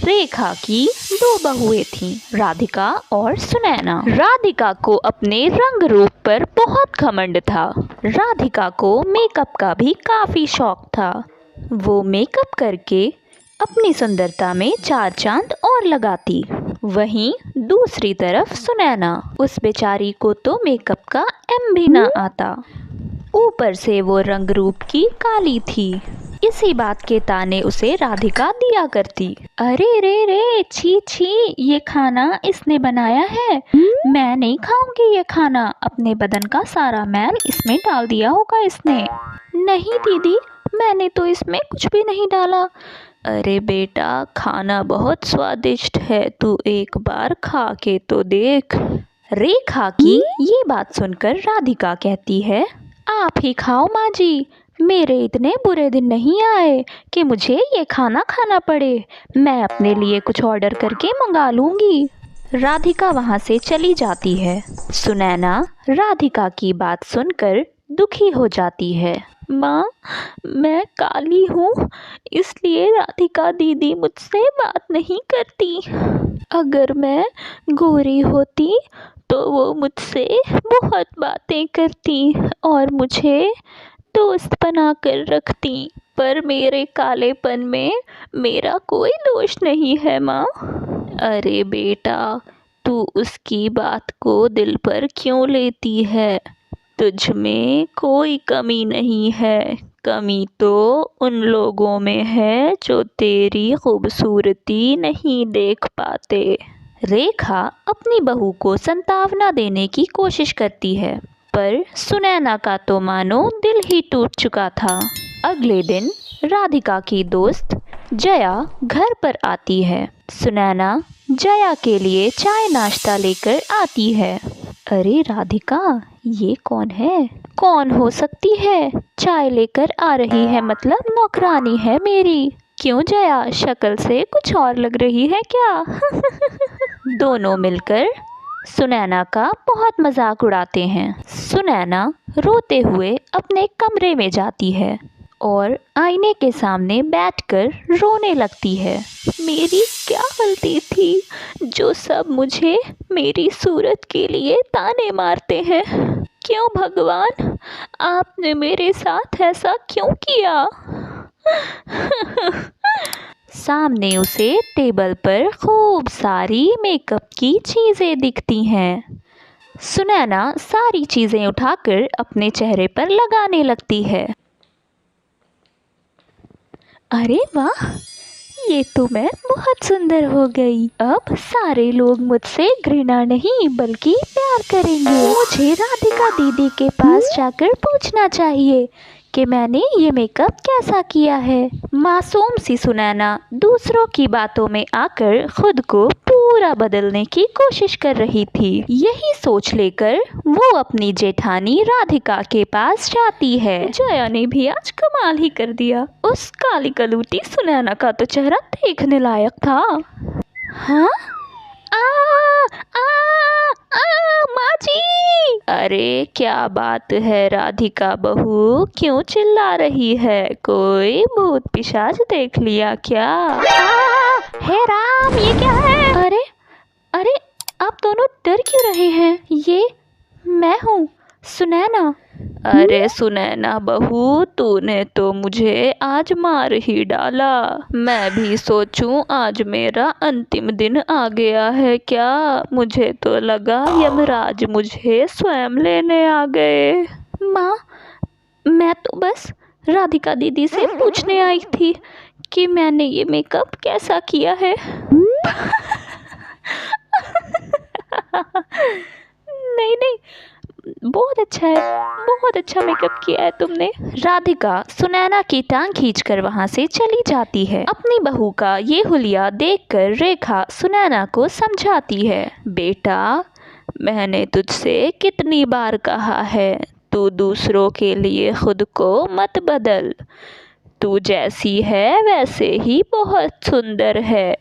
रेखा की दो बहुएं थीं, राधिका और सुनैना। राधिका को अपने रंग रूप पर बहुत घमंड था। राधिका को मेकअप का भी काफी शौक था। वो मेकअप करके अपनी सुंदरता में चार चांद और लगाती। वहीं दूसरी तरफ सुनैना, उस बेचारी को तो मेकअप का एम भी ना आता। ऊपर से वो रंग रूप की काली थी। इसी बात के ताने उसे राधिका दिया करती। अरे रे रे, छी छी, ये खाना इसने बनाया है, मैं नहीं खाऊंगी ये खाना। अपने बदन का सारा मैल इसमें डाल दिया होगा इसने। नहीं दीदी, मैंने तो इसमें कुछ भी नहीं डाला। अरे बेटा, खाना बहुत स्वादिष्ट है, तू एक बार खा के तो देख। रेखा की ये बात सुनकर राधिका कहती है, आप ही खाओ माँ जी, मेरे इतने बुरे दिन नहीं आए कि मुझे ये खाना खाना पड़े। मैं अपने लिए कुछ ऑर्डर करके मंगा लूँगी। राधिका वहाँ से चली जाती है। सुनैना राधिका की बात सुनकर दुखी हो जाती है। माँ, मैं काली हूँ, इसलिए राधिका दीदी मुझसे बात नहीं करती। अगर मैं गोरी होती तो वो मुझसे बहुत बातें करती और मुझे दोस्त बना कर रखती, पर मेरे कालेपन में मेरा कोई दोष नहीं है माँ। अरे बेटा, तू उसकी बात को दिल पर क्यों लेती है? तुझ में कोई कमी नहीं है, कमी तो उन लोगों में है जो तेरी खूबसूरती नहीं देख पाते। रेखा अपनी बहू को संतावना देने की कोशिश करती है, पर सुनैना का तो मानो दिल ही टूट चुका था। अगले दिन राधिका की दोस्त जया घर पर आती है। सुनैना जया के लिए चाय नाश्ता लेकर आती है। अरे राधिका, ये कौन है? कौन हो सकती है? चाय लेकर आ रही है मतलब नौकरानी है मेरी। क्यों जया, शक्ल से कुछ और लग रही है क्या? दोनों मिलकर सुनैना का बहुत मजाक उड़ाते हैं। सुनैना रोते हुए अपने कमरे में जाती है और आईने के सामने बैठकर रोने लगती है। मेरी क्या गलती थी जो सब मुझे मेरी सूरत के लिए ताने मारते हैं? क्यों भगवान, आपने मेरे साथ ऐसा क्यों किया? सामने उसे टेबल पर खूब सारी मेकअप की चीज़ें दिखती हैं। सुनैना सारी चीज़ें उठाकर अपने चेहरे पर लगाने लगती है। अरे वाह, ये तो मैं बहुत सुंदर हो गई। अब सारे लोग मुझसे घृणा नहीं बल्कि प्यार करेंगे। मुझे राधिका दीदी के पास जाकर पूछना चाहिए कि मैंने ये मेकअप कैसा किया है। मासूम सी सुनैना दूसरों की बातों में आकर खुद को पूरा बदलने की कोशिश कर रही थी। यही सोच लेकर वो अपनी जेठानी राधिका के पास जाती है। जया ने भी आज कमाल ही कर दिया। उस काली कलूटी सुनैना का तो चेहरा देखने लायक था। हाँ, माँ जी! अरे क्या बात है राधिका बहू, क्यों चिल्ला रही है? कोई भूत पिशाच देख लिया क्या? हे राम, ये क्या है? अरे अरे, आप दोनों डर क्यों रहे हैं? ये मैं हूँ, सुनैना। अरे सुनैना बहू, तूने तो मुझे आज मार ही डाला। मैं भी सोचूं आज मेरा अंतिम दिन आ गया है क्या? मुझे तो लगा यमराज मुझे स्वयं लेने आ गए। माँ, मैं तो बस राधिका दीदी से पूछने आई थी कि मैंने ये मेकअप कैसा किया है। नहीं नहीं, बहुत अच्छा है, बहुत अच्छा मेकअप किया है तुमने। राधिका सुनैना की टांग खींचकर वहां से चली जाती है। अपनी बहू का ये हुलिया देखकर रेखा सुनैना को समझाती है। बेटा, मैंने तुझसे कितनी बार कहा है, तू दूसरों के लिए खुद को मत बदल। तू जैसी है वैसे ही बहुत सुंदर है।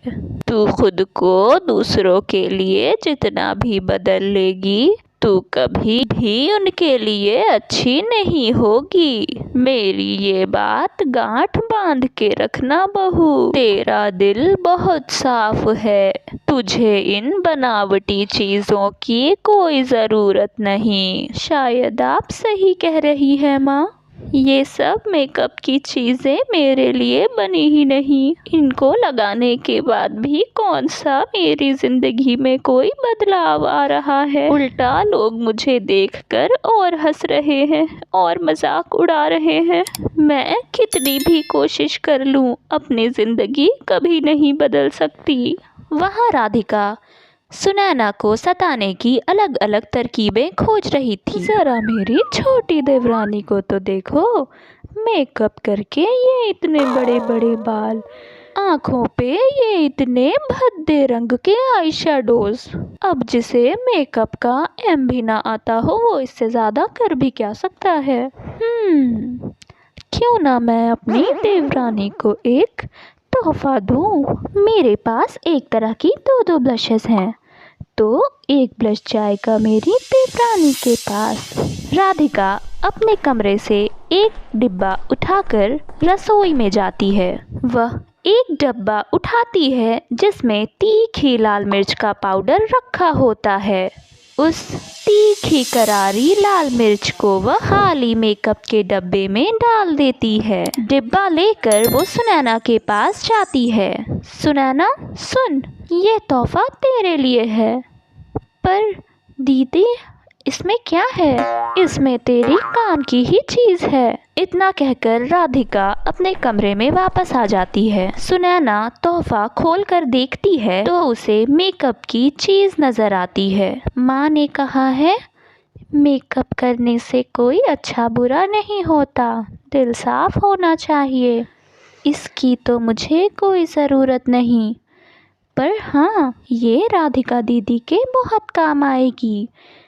तू खुद को दूसरों के लिए जितना भी बदल लेगी तू कभी भी उनके लिए अच्छी नहीं होगी। मेरी ये बात गांठ बांध के रखना बहू। तेरा दिल बहुत साफ है, तुझे इन बनावटी चीजों की कोई जरूरत नहीं। शायद आप सही कह रही है माँ, ये सब मेकअप की चीजें मेरे लिए बनी ही नहीं। इनको लगाने के बाद भी कौन सा मेरी जिंदगी में कोई बदलाव आ रहा है। उल्टा लोग मुझे देखकर और हंस रहे हैं और मजाक उड़ा रहे हैं। मैं कितनी भी कोशिश कर लूं, अपनी जिंदगी कभी नहीं बदल सकती। वहाँ राधिका सुनैना को सताने की अलग अलग तरकीबें खोज रही थी। जरा मेरी छोटी देवरानी को तो देखो, मेकअप करके ये इतने बड़े बड़े बाल, आँखों पे ये इतने भद्दे रंग के आई शेडोज। अब जिसे मेकअप का एम भी ना आता हो, वो इससे ज्यादा कर भी क्या सकता है। क्यों ना मैं अपनी देवरानी को एक तोहफा दूं। मेरे पास एक तरह की दो ब्लशेस हैं, तो एक ब्लश जाएगा मेरी देवरानी के पास। राधिका अपने कमरे से एक डिब्बा उठाकर रसोई में जाती है। वह एक डब्बा उठाती है जिसमें तीखी लाल मिर्च का पाउडर रखा होता है। उस तीखी करारी लाल मिर्च को वह खाली मेकअप के डब्बे में डाल देती है। डिब्बा लेकर वो सुनैना के पास जाती है। सुनैना सुन, ये तोहफा तेरे लिए है। पर दीदी, इसमें क्या है? इसमें तेरी काम की ही चीज है। इतना कहकर राधिका अपने कमरे में वापस आ जाती है। सुनैना तोहफा खोल कर देखती है तो उसे मेकअप की चीज नजर आती है। माँ ने कहा है, मेकअप करने से कोई अच्छा बुरा नहीं होता, दिल साफ होना चाहिए। इसकी तो मुझे कोई ज़रूरत नहीं, पर हाँ, ये राधिका दीदी के बहुत काम आएगी।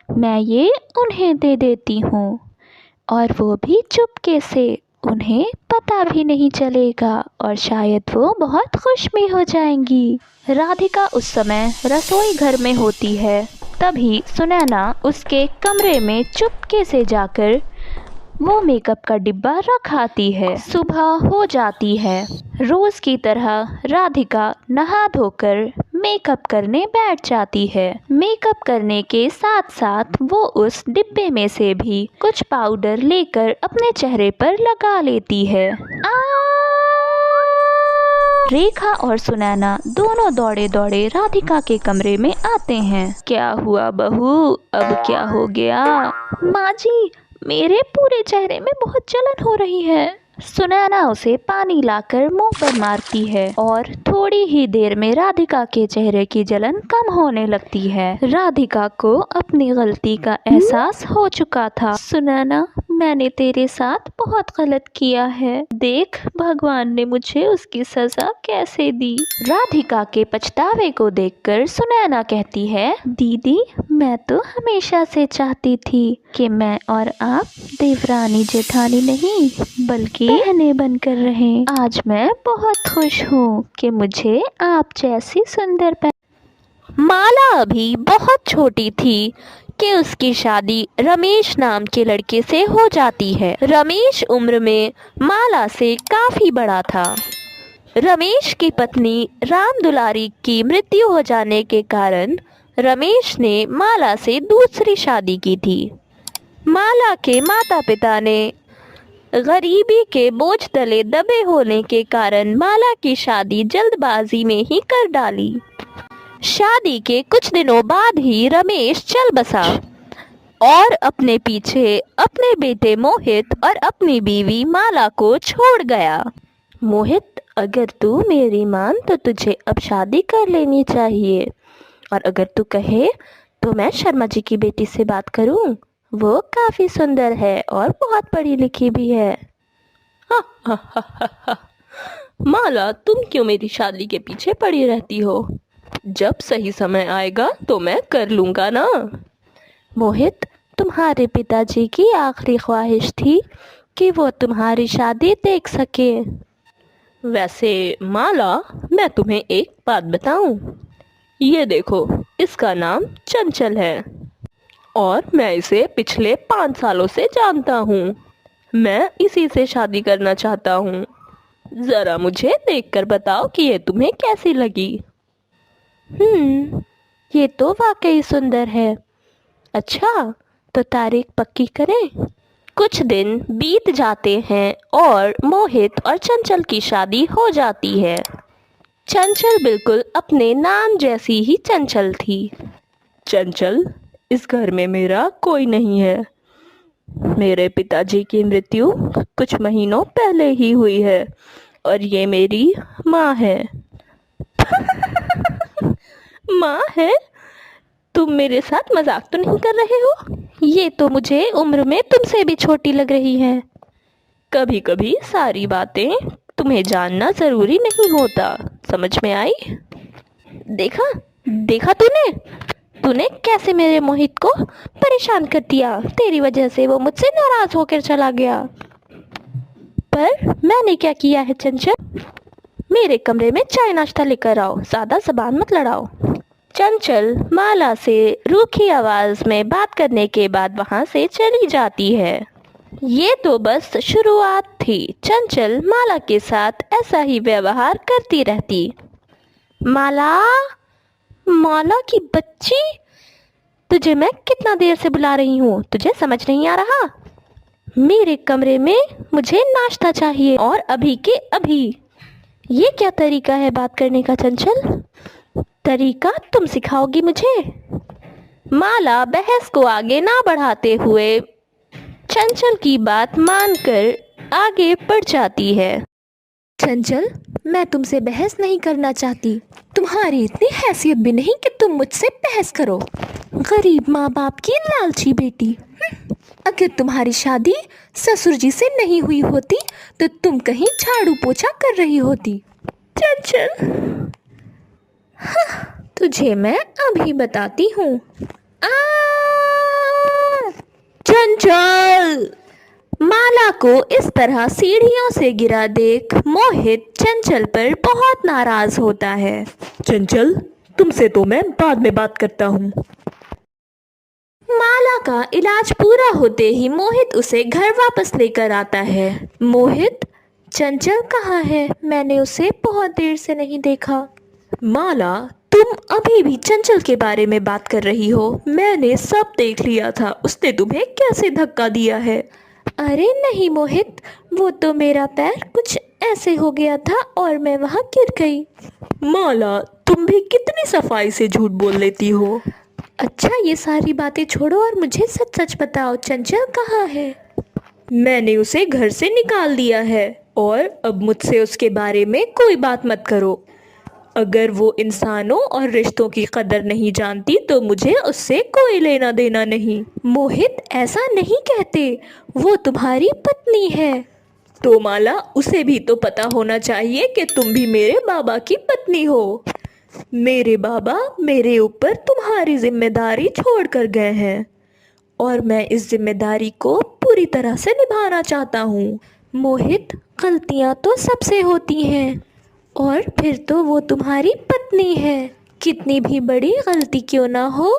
मैं ये उन्हें दे देती हूँ, और वो भी चुपके से। उन्हें पता भी नहीं चलेगा और शायद वो बहुत खुश भी हो जाएंगी। राधिका उस समय रसोई घर में होती है। तभी सुनैना उसके कमरे में चुपके से जाकर वो मेकअप का डिब्बा रख आती है। सुबह हो जाती है। रोज की तरह राधिका नहा धोकर मेकअप करने बैठ जाती है। मेकअप करने के साथ साथ वो उस डिब्बे में से भी कुछ पाउडर लेकर अपने चेहरे पर लगा लेती है। रेखा और सुनैना दोनों दौड़े दौड़े राधिका के कमरे में आते हैं। क्या हुआ बहू, अब क्या हो गया? माँ जी, मेरे पूरे चेहरे में बहुत जलन हो रही है। सुनैना उसे पानी लाकर मुंह पर मारती है और थोड़ी ही देर में राधिका के चेहरे की जलन कम होने लगती है। राधिका को अपनी गलती का एहसास हो चुका था। सुनैना, मैंने तेरे साथ बहुत गलत किया है। देख, भगवान ने मुझे उसकी सजा कैसे दी। राधिका के पछतावे को देखकर सुनैना कहती है, दीदी, मैं तो हमेशा से चाहती थी कि मैं और आप देवरानी जेठानी नहीं बल्कि बहनें बनकर रहें। आज मैं बहुत खुश हूँ कि मुझे आप जैसी सुंदर माला अभी बहुत छोटी थी कि उसकी शादी रमेश नाम के लड़के से हो जाती है। रमेश उम्र में माला से काफी बड़ा था। रमेश की पत्नी राम दुलारी की मृत्यु हो जाने के कारण रमेश ने माला से दूसरी शादी की थी। माला के माता पिता ने गरीबी के बोझ तले दबे होने के कारण माला की शादी जल्दबाजी में ही कर डाली। शादी के कुछ दिनों बाद ही रमेश चल बसा और अपने पीछे अपने बेटे मोहित और अपनी बीवी माला को छोड़ गया। मोहित, अगर तू मेरी मान तो तुझे अब शादी कर लेनी चाहिए, और अगर तू कहे तो मैं शर्मा जी की बेटी से बात करूं। वो काफी सुंदर है और बहुत पढ़ी लिखी भी है। हा हा हा हा हा। माला, तुम क्यों मेरी शादी के पीछे पड़ी रहती हो? जब सही समय आएगा तो मैं कर लूंगा ना। मोहित, तुम्हारे पिताजी की आखिरी ख्वाहिश थी कि वो तुम्हारी शादी देख सके। वैसे माला, मैं तुम्हें एक बात बताऊं? ये देखो, इसका नाम चंचल है और मैं इसे पिछले 5 सालों से जानता हूँ। मैं इसी से शादी करना चाहता हूँ। ज़रा मुझे देखकर बताओ कि ये तुम्हें कैसी लगी। ये तो वाकई सुंदर है। अच्छा, तो तारीख पक्की करें। कुछ दिन बीत जाते हैं और मोहित और चंचल की शादी हो जाती है। चंचल बिल्कुल अपने नाम जैसी ही चंचल थी। चंचल, इस घर में मेरा कोई नहीं है। मेरे पिताजी की मृत्यु कुछ महीनों पहले ही हुई है और ये मेरी माँ है। माँ है? तुम मेरे साथ मजाक तो नहीं कर रहे हो? ये तो मुझे उम्र में तुमसे भी छोटी लग रही है। कभी कभी सारी बातें तुम्हें जानना जरूरी नहीं होता। समझ में आई? देखा देखा तूने कैसे मेरे मोहित को परेशान कर दिया। तेरी वजह से वो मुझसे नाराज होकर चला गया। पर मैंने क्या किया है चंचल? मेरे कमरे में चाय नाश्ता लेकर आओ, ज्यादा ज़बान मत लड़ाओ। चंचल माला से रूखी आवाज में बात करने के बाद वहां से चली जाती है। ये तो बस शुरुआत थी। चंचल माला के साथ ऐसा ही व्यवहार करती रहती। माला, माला की बच्ची, तुझे मैं कितना देर से बुला रही हूँ, तुझे समझ नहीं आ रहा? मेरे कमरे में मुझे नाश्ता चाहिए और अभी के अभी। ये क्या तरीका है बात करने का चंचल? तरीका तुम सिखाओगी मुझे? माला बहस को आगे ना बढ़ाते हुए चंचल की बात मानकर आगे बढ़ जाती है। चंचल, मैं तुमसे बहस नहीं करना चाहती। तुम्हारी इतनी हैसियत भी नहीं कि तुम मुझसे बहस करो। गरीब माँ बाप की लालची बेटी। अगर तुम्हारी शादी ससुर जी से नहीं हुई होती तो तुम कहीं झाड़ू पोछा कर रही होती। चंचल, तुझे मैं अभी बताती हूँ। चंचल! माला को इस तरह सीढ़ियों से गिरा देख मोहित चंचल पर बहुत नाराज होता है। चंचल, तुमसे तो मैं बाद में बात करता हूँ। माला का इलाज पूरा होते ही मोहित उसे घर वापस लेकर आता है। मोहित, चंचल कहाँ है? मैंने उसे बहुत देर से नहीं देखा। माला, तुम अभी भी चंचल के बारे में बात कर रही हो। मैंने सब देख लिया था। उसने तुम्हें कैसे धक्का दिया है? अरे नहीं मोहित, वो तो मेरा पैर कुछ ऐसे हो गया था और मैं वहाँ गिर गई। माला, तुम भी कितनी सफाई से झूठ बोल लेती हो। अच्छा, ये सारी बातें छोड़ो और मुझे सच सच बताओ, चंचल कहाँ है? मैंने उसे घर से निकाल दिया है और अब मुझसे उसके बारे में कोई बात मत करो। अगर वो इंसानों और रिश्तों की कदर नहीं जानती तो मुझे उससे कोई लेना देना नहीं। मोहित, ऐसा नहीं कहते, वो तुम्हारी पत्नी है। तो माला, उसे भी तो पता होना चाहिए कि तुम भी मेरे बाबा की पत्नी हो। मेरे बाबा मेरे ऊपर तुम्हारी जिम्मेदारी छोड़ कर गए हैं और मैं इस जिम्मेदारी को पूरी तरह से निभाना चाहता हूँ। मोहित, गलतियाँ तो सबसे होती हैं और फिर तो वो तुम्हारी पत्नी है। कितनी भी बड़ी गलती क्यों ना हो,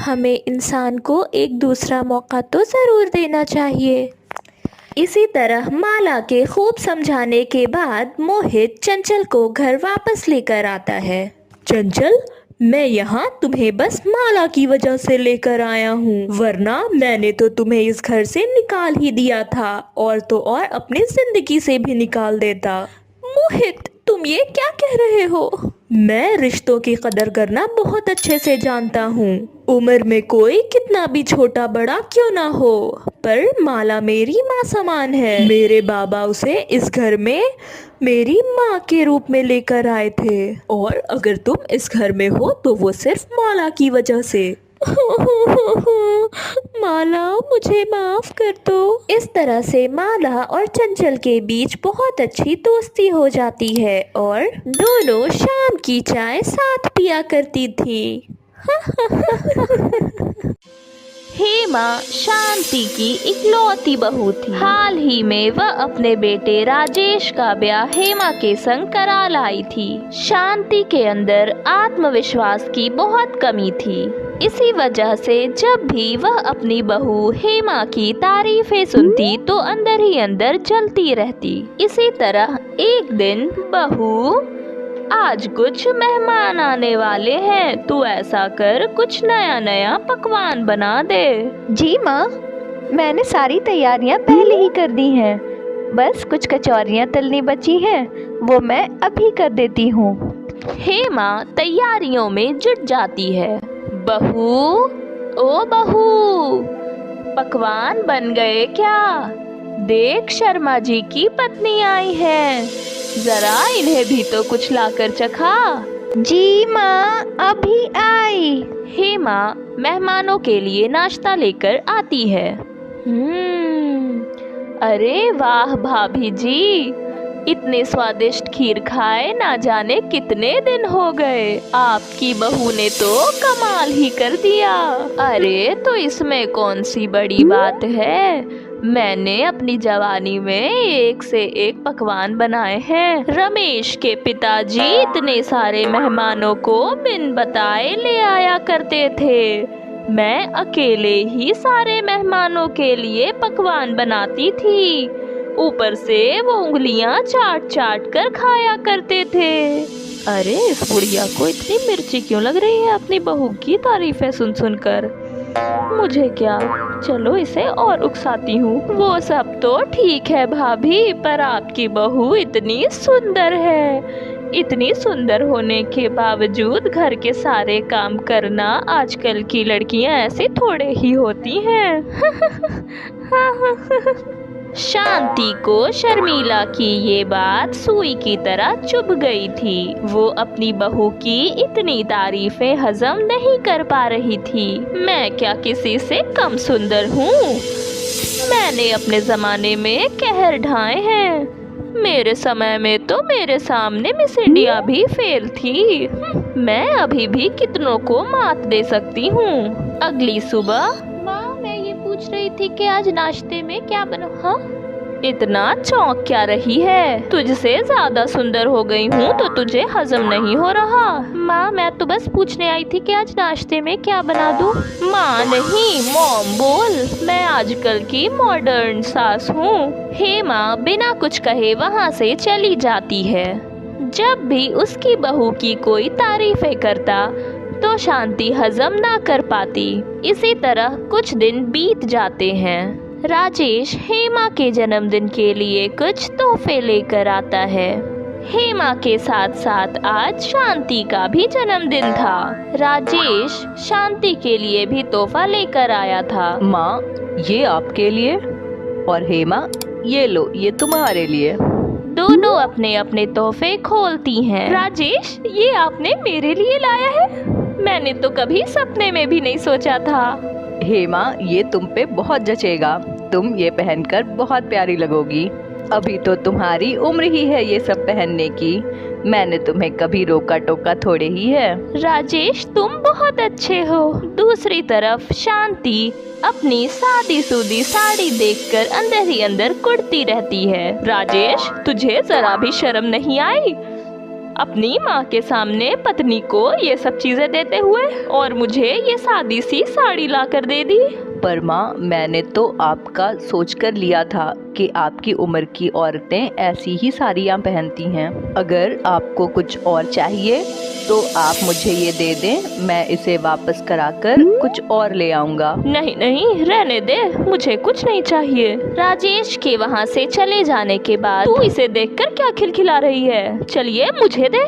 हमें इंसान को एक दूसरा मौका तो ज़रूर देना चाहिए। इसी तरह माला के खूब समझाने के बाद मोहित चंचल को घर वापस लेकर आता है। चंचल, मैं यहाँ तुम्हें बस माला की वजह से लेकर आया हूँ, वरना मैंने तो तुम्हें इस घर से निकाल ही दिया था और तो और अपनी जिंदगी से भी निकाल देता। मोहित, तुम ये क्या कह रहे हो? मैं रिश्तों की कदर करना बहुत अच्छे से जानता हूँ। उम्र में कोई कितना भी छोटा बड़ा क्यों ना हो, पर माला मेरी माँ समान है। मेरे बाबा उसे इस घर में मेरी माँ के रूप में लेकर आए थे और अगर तुम इस घर में हो तो वो सिर्फ माला की वजह से। माला, मुझे माफ कर दो। इस तरह से माला और चंचल के बीच बहुत अच्छी दोस्ती हो जाती है और दोनों शाम की चाय साथ पिया करती थी। हेमा शांति की इकलौती बहू थी। हाल ही में वह अपने बेटे राजेश का ब्याह हेमा के संग करा लाई थी। शांति के अंदर आत्मविश्वास की बहुत कमी थी। इसी वजह से जब भी वह अपनी बहू हेमा की तारीफें सुनती तो अंदर ही अंदर जलती रहती। इसी तरह एक दिन, बहू आज कुछ मेहमान आने वाले हैं, तू ऐसा कर कुछ नया नया पकवान बना दे। जी माँ, मैंने सारी तैयारियाँ पहले ही कर दी हैं, बस कुछ कचौरियाँ तलनी बची हैं, वो मैं अभी कर देती हूँ। हेमा तैयारियों में जुट जाती है। बहू, ओ बहू, पकवान बन गए क्या? देख, शर्मा जी की पत्नी आई है, जरा इन्हें भी तो कुछ लाकर चखा। जी माँ, अभी आई। हेमा मेहमानों के लिए नाश्ता लेकर आती है। अरे वाह भाभी जी, इतने स्वादिष्ट खीर खाए ना जाने कितने दिन हो गए। आपकी बहू ने तो कमाल ही कर दिया। अरे तो इसमें कौन सी बड़ी बात है, मैंने अपनी जवानी में एक से एक पकवान बनाए हैं। रमेश के पिताजी इतने सारे मेहमानों को बिन बताए ले आया करते थे, मैं अकेले ही सारे मेहमानों के लिए पकवान बनाती थी, ऊपर से वो उंगलियां चाट चाट कर खाया करते थे। अरे इस बुढ़िया को इतनी मिर्ची क्यों लग रही है अपनी बहू की तारीफें सुन सुनकर। मुझे क्या, चलो इसे और उकसाती हूँ। वो सब तो ठीक है भाभी, पर आपकी बहू इतनी सुंदर है। इतनी सुंदर होने के बावजूद घर के सारे काम करना आजकल की लड़कियां ऐसे थोड़े ही होती हैं। शांति को शर्मिला की ये बात सुई की तरह चुभ गई थी। वो अपनी बहू की इतनी तारीफें हजम नहीं कर पा रही थी। मैं क्या किसी से कम सुंदर हूँ? मैंने अपने जमाने में कहर ढाए हैं। मेरे समय में तो मेरे सामने मिस इंडिया भी फेल थी। मैं अभी भी कितनों को मात दे सकती हूँ। अगली सुबह, माँ मैं ये पूछ रही थी कि आज नाश्ते में क्या बना? हाँ, इतना चौंक क्या रही है? तुझसे ज्यादा सुंदर हो गई हूँ तो तुझे हजम नहीं हो रहा? माँ मैं तो बस पूछने आई थी कि आज नाश्ते में क्या बना दूँ। माँ नहीं, मॉम बोल, मैं आजकल की मॉडर्न सास हूँ। हेमा बिना कुछ कहे वहाँ से चली जाती है। जब भी उसकी बहू की कोई तारीफें करता तो शांति हजम ना कर पाती। इसी तरह कुछ दिन बीत जाते हैं। राजेश हेमा के जन्मदिन के लिए कुछ तोहफे लेकर आता है। हेमा के साथ साथ आज शांति का भी जन्मदिन था। राजेश शांति के लिए भी तोहफा लेकर आया था। माँ, ये आपके लिए, और हेमा ये लो, ये तुम्हारे लिए। दोनों अपने अपने तोहफे खोलती हैं। राजेश, ये आपने मेरे लिए लाया है? मैंने तो कभी सपने में भी नहीं सोचा था। हेमा, ये तुम पे बहुत जचेगा, तुम ये पहनकर बहुत प्यारी लगोगी। अभी तो तुम्हारी उम्र ही है ये सब पहनने की, मैंने तुम्हें कभी रोका टोका थोड़े ही है। राजेश, तुम बहुत अच्छे हो। दूसरी तरफ शांति अपनी सादी सूदी साड़ी देखकर अंदर ही अंदर कुड़ती रहती है। राजेश, तुझे जरा भी शर्म नहीं आई अपनी माँ के सामने पत्नी को ये सब चीजें देते हुए, और मुझे ये सादी सी साड़ी ला कर दे दी? पर माँ, मैंने तो आपका सोचकर लिया था कि आपकी उम्र की औरतें ऐसी ही साड़ियाँ पहनती हैं। अगर आपको कुछ और चाहिए तो आप मुझे ये दे दें, मैं इसे वापस कराकर कुछ और ले आऊँगा। नहीं नहीं, रहने दे, मुझे कुछ नहीं चाहिए। राजेश के वहाँ से चले जाने के बाद तू इसे देखकर क्या खिलखिला रही है? चलिए मुझे दे।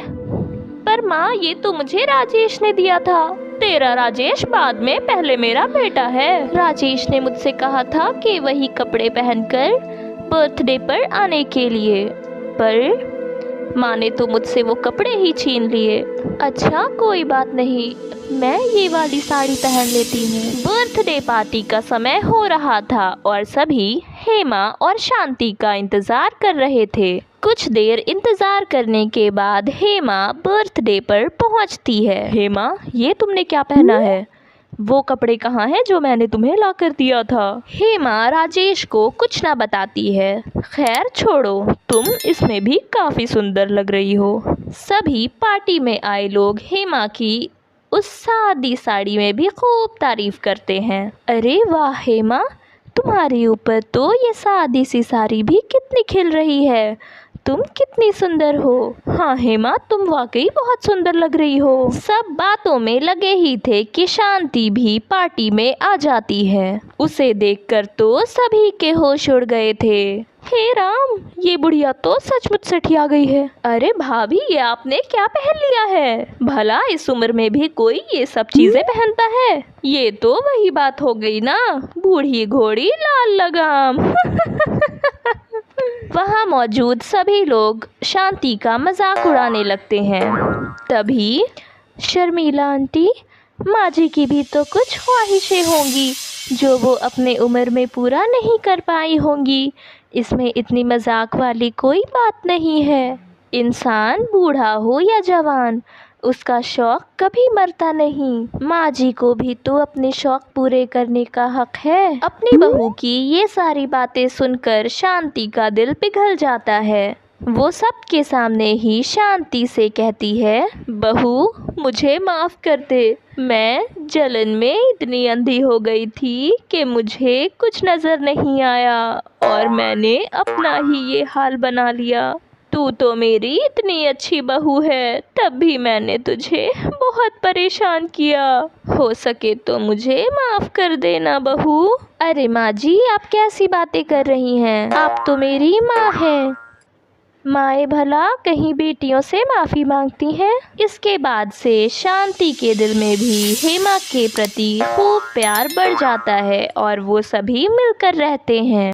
पर माँ, ये तो मुझे राजेश ने दिया था। तेरा राजेश बाद में, पहले मेरा बेटा है। राजेश ने मुझसे कहा था कि वही कपड़े पहनकर बर्थडे पर आने के लिए, पर माँ ने तो मुझसे वो कपड़े ही छीन लिए। अच्छा कोई बात नहीं, मैं ये वाली साड़ी पहन लेती हूँ। बर्थडे पार्टी का समय हो रहा था और सभी हेमा और शांति का इंतजार कर रहे थे। कुछ देर इंतजार करने के बाद हेमा बर्थडे पर पहुंचती है। हेमा, ये तुमने क्या पहना है? वो कपड़े कहाँ हैं जो मैंने तुम्हें ला कर दिया था? हेमा राजेश को कुछ ना बताती है। खैर छोड़ो, तुम इसमें भी काफ़ी सुंदर लग रही हो। सभी पार्टी में आए लोग हेमा की उस सादी साड़ी में भी खूब तारीफ करते हैं। अरे वाह हेमा, तुम्हारे ऊपर तो ये सादी सी साड़ी भी कितनी खिल रही है। तुम कितनी सुंदर हो। हाँ हेमा, तुम वाकई बहुत सुंदर लग रही हो। सब बातों में लगे ही थे कि शांति भी पार्टी में आ जाती है। उसे देखकर तो सभी के होश उड़ गए थे। हे राम, ये बुढ़िया तो सचमुच सठिया गई है। अरे भाभी, ये आपने क्या पहन लिया है? भला इस उम्र में भी कोई ये सब चीजें पहनता है? ये तो वही बात हो गई ना, बूढ़ी घोड़ी लाल लगाम। वहाँ मौजूद सभी लोग शांति का मजाक उड़ाने लगते हैं। तभी शर्मिला आंटी, माँ जी की भी तो कुछ ख्वाहिशें होंगी जो वो अपने उम्र में पूरा नहीं कर पाई होंगी। इसमें इतनी मजाक वाली कोई बात नहीं है। इंसान बूढ़ा हो या जवान, उसका शौक कभी मरता नहीं। माँ जी को भी तो अपने शौक पूरे करने का हक है। अपनी बहू की ये सारी बातें सुनकर शांति का दिल पिघल जाता है। वो सबके सामने ही शांति से कहती है, बहू मुझे माफ़ कर दे। मैं जलन में इतनी अंधी हो गई थी कि मुझे कुछ नज़र नहीं आया और मैंने अपना ही ये हाल बना लिया। तू तो मेरी इतनी अच्छी बहू है, तब भी मैंने तुझे बहुत परेशान किया। हो सके तो मुझे माफ़ कर देना बहू। अरे माँ जी, आप कैसी बातें कर रही हैं? आप तो मेरी माँ हैं। माएँ भला कहीं बेटियों से माफ़ी मांगती हैं? इसके बाद से शांति के दिल में भी हेमा के प्रति खूब प्यार बढ़ जाता है और वो सभी मिलकर रहते हैं।